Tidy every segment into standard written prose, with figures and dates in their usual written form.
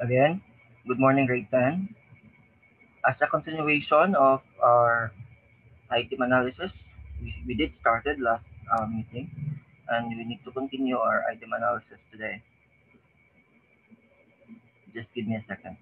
Again, good morning, grade 10. As a continuation of our item analysis, we did started last meeting, and we need to continue our item analysis today. Just give me a second.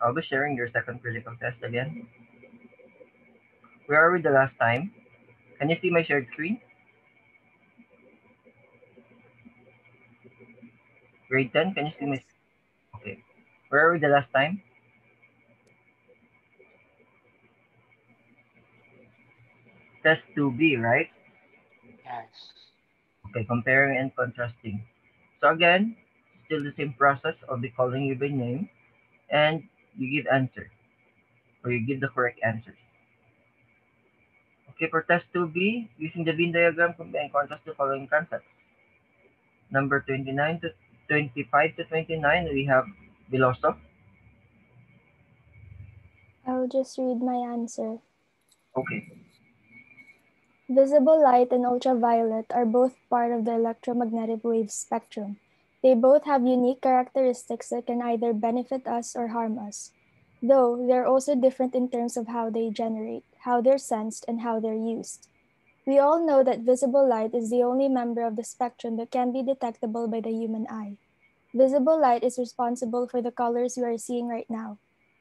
I'll be sharing your second physical test again. Where are we the last time? Can you see my shared screen? Grade 10, can you see my? Yes. Okay. Where are we the last time? Test 2B, right? Yes. Okay, comparing and contrasting. So again, still the same process. I'll be calling you by name, and you give answer, or you give the correct answers. Okay, for test 2B, using the Venn diagram, compare and contrast the following concepts. Number 29 to 25 to 29, we have philosoph. I'll just read my answer. Okay, Visible light and ultraviolet are both part of the electromagnetic wave spectrum. They both have unique characteristics that can either benefit us or harm us, though they're also different in terms of how they generate, how they're sensed, and how they're used. We all know that visible light is the only member of the spectrum that can be detectable by the human eye. Visible light is responsible for the colors we are seeing right now.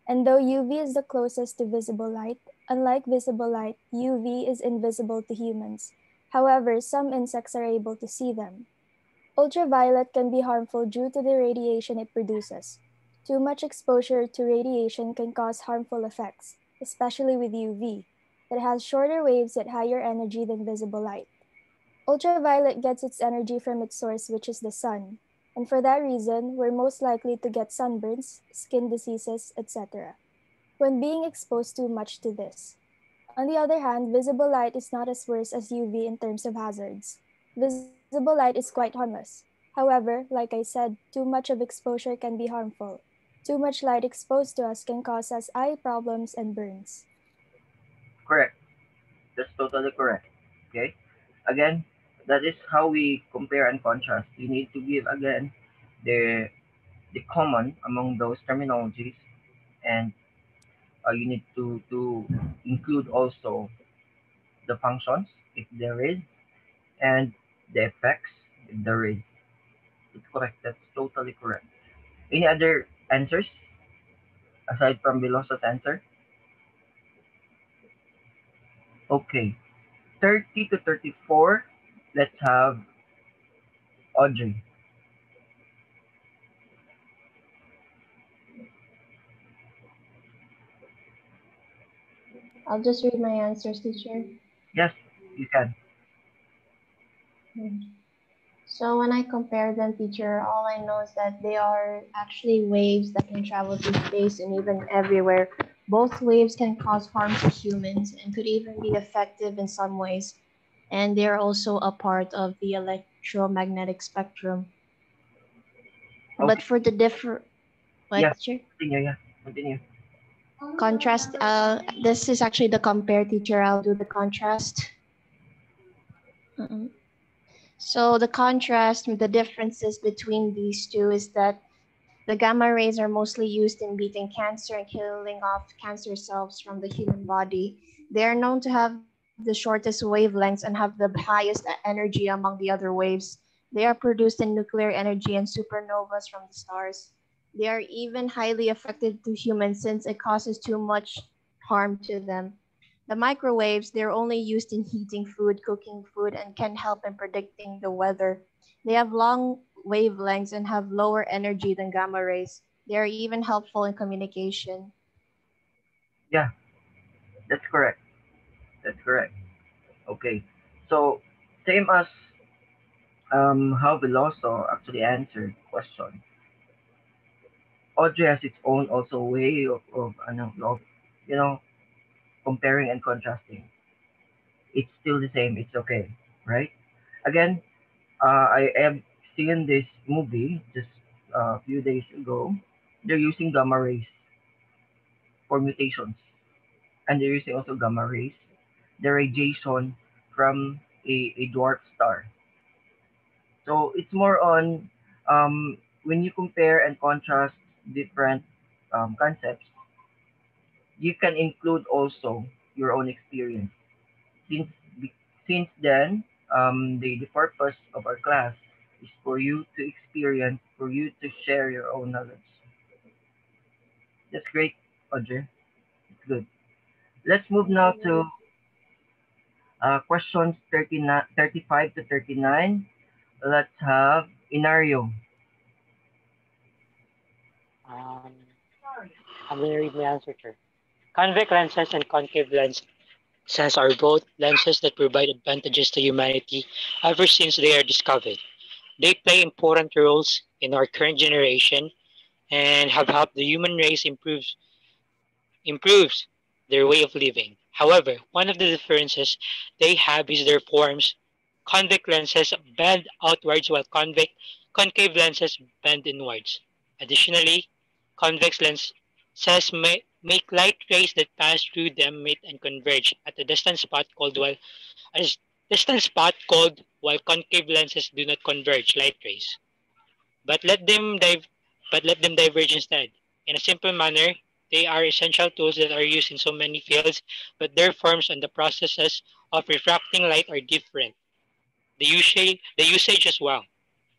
And though UV is the closest to visible light, unlike visible light, UV is invisible to humans. However, some insects are able to see them. Ultraviolet can be harmful due to the radiation it produces. Too much exposure to radiation can cause harmful effects, especially with UV, that has shorter waves yet higher energy than visible light. Ultraviolet gets its energy from its source, which is the sun, and for that reason, we're most likely to get sunburns, skin diseases, etc., when being exposed too much to this. On the other hand, visible light is not as worse as UV in terms of hazards. Visible light is quite harmless. However, like I said, too much of exposure can be harmful. Too much light exposed to us can cause us eye problems and burns. correct. That's totally correct. Okay, again, that is how we compare and contrast. You need to give again the the common among those terminologies, and you need to include also the functions if there is, and the effects if there is. It's correct. That's totally correct. Any other answers aside from Velosa's answer? Okay. 30 to 34. Let's have Audrey. I'll just read my answers, teacher. Yes, you can. Hmm. So when I compare them, teacher, all I know is that they are actually waves that can travel through space and even everywhere. Both waves can cause harm to humans and could even be effective in some ways. And they are also a part of the electromagnetic spectrum. But Okay. for the differ, what, Yes. teacher? Continue. Yeah. Continue. Contrast. This is actually the compare, teacher. I'll do the contrast. Mm-mm. So the contrast, the differences between these two is that the gamma rays are mostly used in beating cancer and killing off cancer cells from the human body. They are known to have the shortest wavelengths and have the highest energy among the other waves. They are produced in nuclear energy and supernovas from the stars. They are even highly effective to humans since it causes too much harm to them. The microwaves, they're only used in heating food, cooking food, and can help in predicting the weather. They have long wavelengths and have lower energy than gamma rays. They are even helpful in communication. Yeah, that's correct. That's correct. Okay. So same as how Veloso actually answered question. Audrey has its own also way of you know comparing and contrasting. It's still the same. It's okay, right? Again, I have seen this movie just a few days ago. They're using gamma rays for mutations, and they're using also gamma rays, the radiation from a dwarf star. So it's more on when you compare and contrast different concepts, you can include also your own experience. Since since then, the purpose of our class is for you to experience, for you to share your own knowledge. That's great, Audrey. It's good. Let's move now to questions 39, 35 to 39. Let's have Inario. Um, I'm going to read my answer, sir. Convex lenses and concave lenses are both lenses that provide advantages to humanity ever since they are discovered. They play important roles in our current generation and have helped the human race improves their way of living. However, one of the differences they have is their forms. Convex lenses bend outwards while concave lenses bend inwards. Additionally, convex lenses make light rays that pass through them meet and converge at a a distant spot called while concave lenses do not converge light rays, but let them diverge instead. In a simple manner, they are essential tools that are used in so many fields, but their forms and the processes of refracting light are different. The usage as well.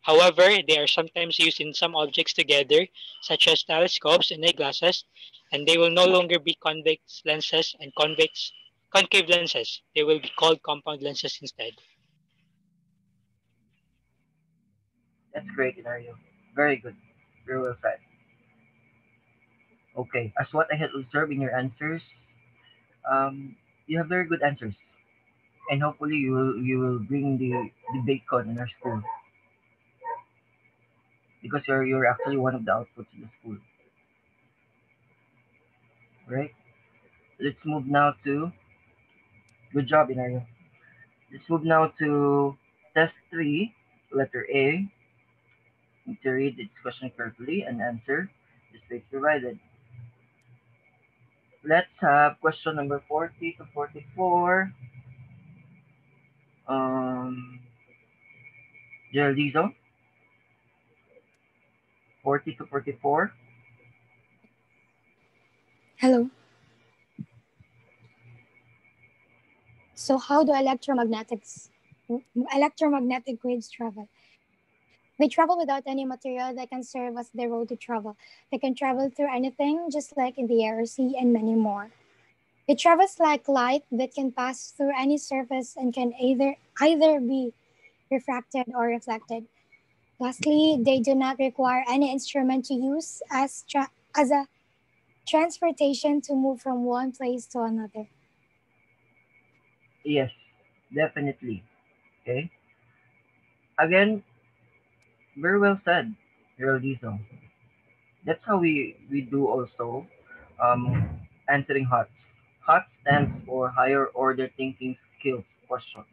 However, they are sometimes used in some objects together, such as telescopes and eyeglasses, and they will no longer be convex lenses and concave lenses. They will be called compound lenses instead. That's great, Inario. Very good. Very well said. Okay, as what I had observed in your answers, you have very good answers, and hopefully you will bring the bacon in our school because you're actually one of the outputs in the school, right? Let's move now to good job, Inario. Let's move now to test three, letter A. Need to read its question carefully and answer the space provided. Let's have question number 40 to 44. Um, Geraldizo, 40 to 44. Hello. So how do electromagnetic waves travel? They travel without any material that can serve as their road to travel. They can travel through anything, just like in the air, sea, and many more. It travels like light that can pass through any surface and can either be refracted or reflected. Lastly, they do not require any instrument to use as a transportation to move from one place to another. Yes, definitely. Okay. Again, very well said, Geraldizo. That's how we do also answering HOT. HOT stands for higher order thinking skills questions.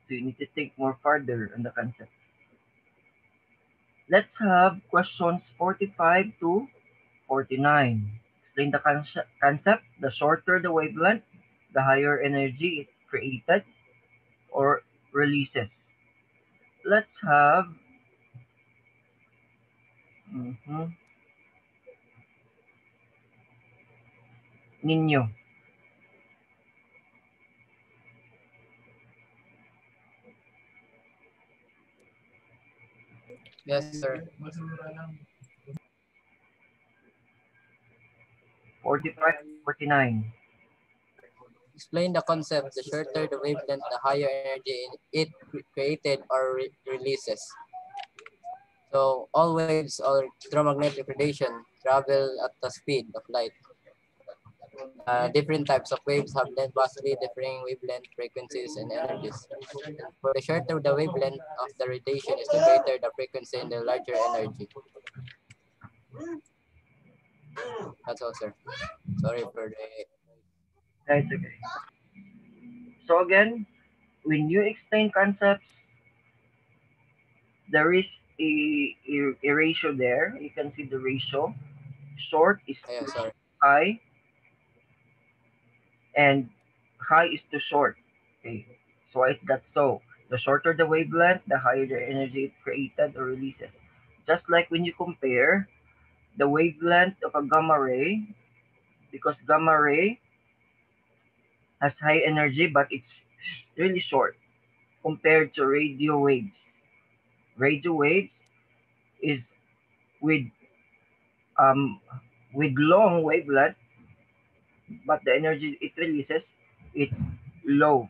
So you need to think more further on the concept. Let's have questions 45 to 49. Explain the concept. The shorter the wavelength, the higher energy is created or releases. Let's have mhm, Ninyo. Yes, sir. 45 to 49. Explain the concept. The shorter the wavelength, the higher energy it created or releases. So all waves or electromagnetic radiation travel at the speed of light. Different types of waves have vastly differing wavelength, frequencies, and energies. For the shorter the wavelength of the radiation is, the greater the frequency and the larger energy. That's all, sir. Sorry for the... That's okay. So again, when you explain concepts, there is a ratio there. You can see the ratio. Short is Yeah, to sorry. high, and high is to short. Okay, so why is that so? The shorter the wavelength, the higher the energy it created or releases. Just like when you compare the wavelength of a gamma ray, because gamma ray has high energy, but it's really short compared to radio waves. Radio waves is with um with long wavelength, but the energy it releases it's low.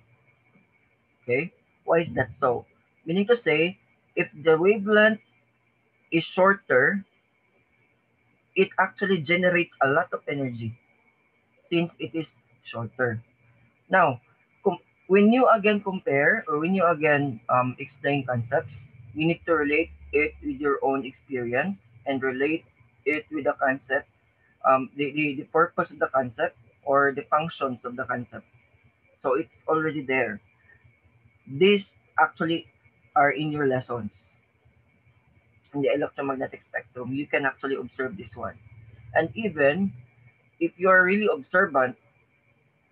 Okay, why is that so? Meaning to say, if the wavelength is shorter, it actually generates a lot of energy since it is shorter. Now, when you again compare or when you again explain concepts, you need to relate it with your own experience and relate it with the concept, the purpose of the concept or the functions of the concept. So it's already there. These actually are in your lessons in the electromagnetic spectrum. You can actually observe this one. And even if you are really observant,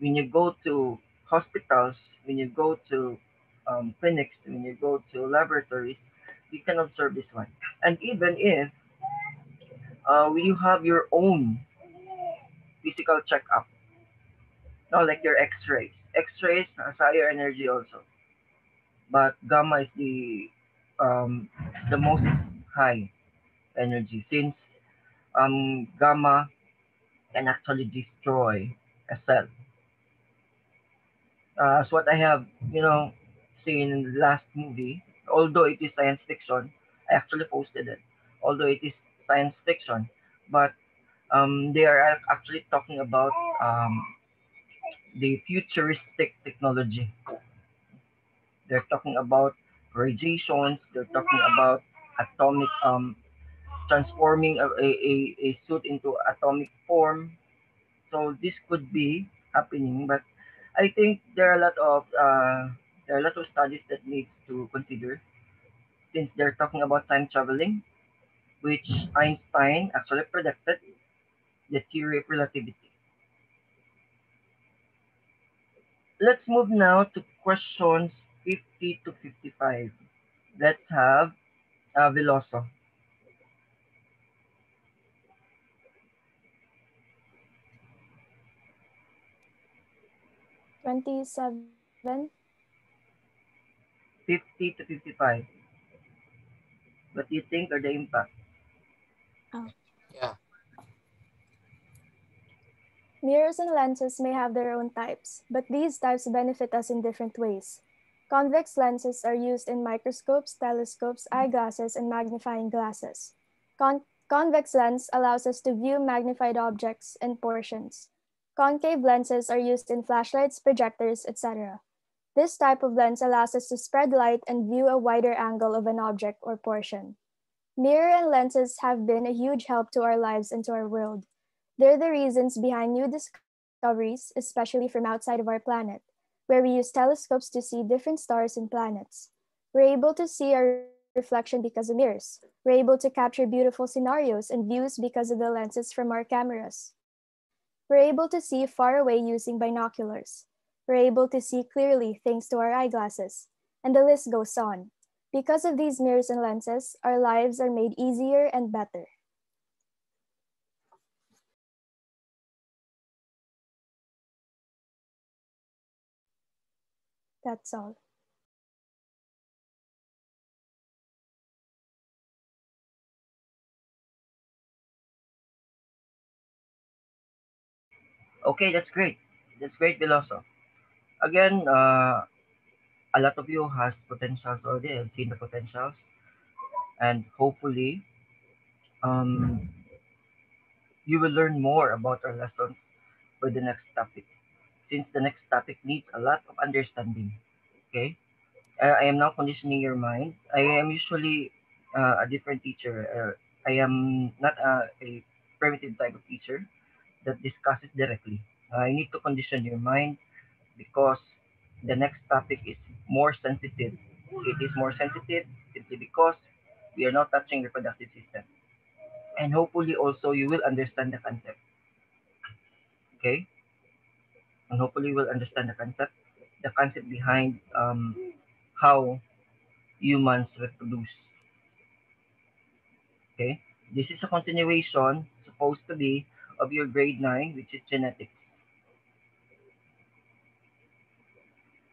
when you go to hospitals, when you go to clinics, when you go to laboratories, you can observe this one. And even if you have your own physical checkup, no, like your X-rays. X-rays has higher energy also, but gamma is the most high energy since gamma can actually destroy a cell. As what I have, seen in the last movie, although it is science fiction, I actually posted it. Although it is science fiction, but they are actually talking about the futuristic technology. They're talking about radiations. They're talking about atomic transforming a suit into atomic form. So this could be happening, but I think there are a lot of studies that needs to consider since they're talking about time traveling, which Einstein actually predicted the theory of relativity. Let's move now to questions 50 to 55. Let's have Veloso. 27. 50 to 55. What do you think are the impact? Oh. Yeah. Mirrors and lenses may have their own types, but these types benefit us in different ways. Convex lenses are used in microscopes, telescopes, eyeglasses, and magnifying glasses. Convex lens allows us to view magnified objects and portions. Concave lenses are used in flashlights, projectors, etc. This type of lens allows us to spread light and view a wider angle of an object or portion. Mirror and lenses have been a huge help to our lives and to our world. They're the reasons behind new discoveries, especially from outside of our planet, where we use telescopes to see different stars and planets. We're able to see our reflection because of mirrors. We're able to capture beautiful scenarios and views because of the lenses from our cameras. We're able to see far away using binoculars. We're able to see clearly thanks to our eyeglasses. And the list goes on. Because of these mirrors and lenses, our lives are made easier and better. That's all. Okay, that's great. That's great, Veloso. Again, a lot of you has potentials already. I've seen the potentials, and hopefully, um, you will learn more about our lessons for the next topic. Since the next topic needs a lot of understanding. Okay, I am now conditioning your mind. I am usually a different teacher. I am not a primitive type of teacher that discusses directly. I need to condition your mind because the next topic is more sensitive. It is more sensitive simply because we are not touching reproductive system. And hopefully also you will understand the concept. Okay? And hopefully you will understand the concept behind how humans reproduce. Okay? This is a continuation, supposed to be, of your grade 9, which is genetics.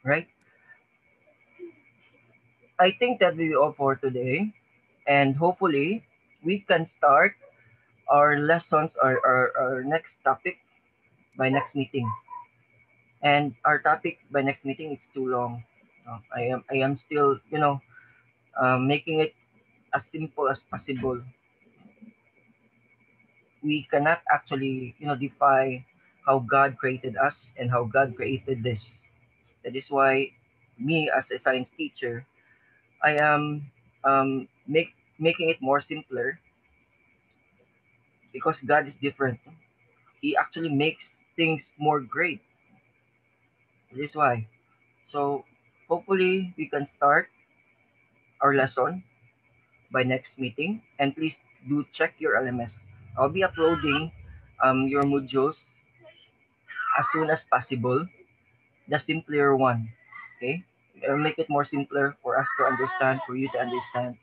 Right? I think that will be all for today. And hopefully we can start our lessons or our next topic by next meeting. And our topic by next meeting is too long. I am still making it as simple as possible. We cannot actually defy how God created us and how God created this. That is why me as a science teacher, I am making it more simpler because God is different. He actually makes things more great. That is why. So hopefully we can start our lesson by next meeting, and please do check your LMS. I'll be uploading your modules as soon as possible, the simpler one. Okay? I'll make it more simpler for us to understand, for you to understand.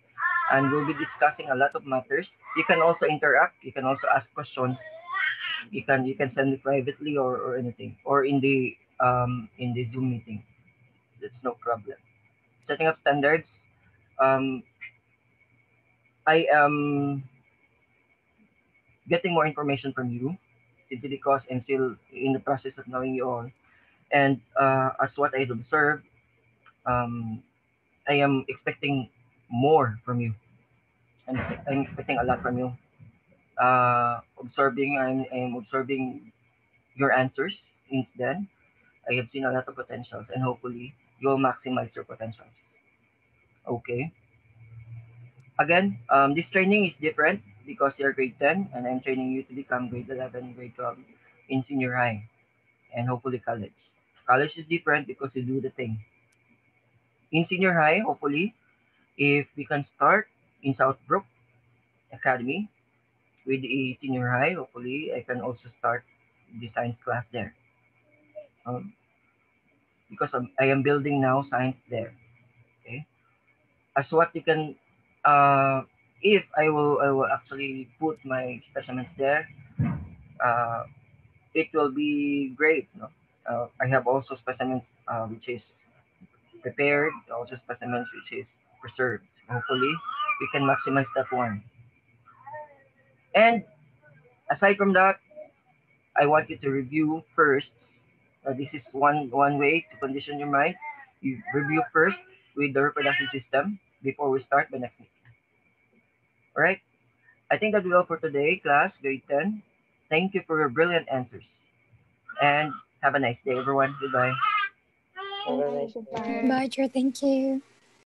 And we'll be discussing a lot of matters. You can also interact, you can also ask questions. You can send it privately or anything. Or in the Zoom meeting. That's no problem. Setting up standards. Um I am getting more information from you simply because I'm still in the process of knowing you all. And as what I've observed, um, I am expecting more from you. And I'm expecting a lot from you. I'm observing your answers. Since then, I have seen a lot of potentials, and hopefully, you'll maximize your potentials. Okay. Again, this training is different because you're grade 10, and I'm training you to become grade 11, grade 12 in senior high, and hopefully college. College is different because you do the thing. In senior high, hopefully, if we can start in Southbrook Academy with a senior high, hopefully I can also start the science class there. Um, because I am building now science there. Okay. As what you can, uh, if I will actually put my specimens there, uh, it will be great. No? I have also specimens which is prepared, also specimens which is preserved. Hopefully, we can maximize that one. And aside from that, I want you to review first. This is one way to condition your mind. You review first with the reproductive system before we start the next meeting. All right. I think that will be all for today, class, grade 10. Thank you for your brilliant answers. And have a nice day, everyone. Goodbye. Have a nice day. Bye, Joe. Thank you.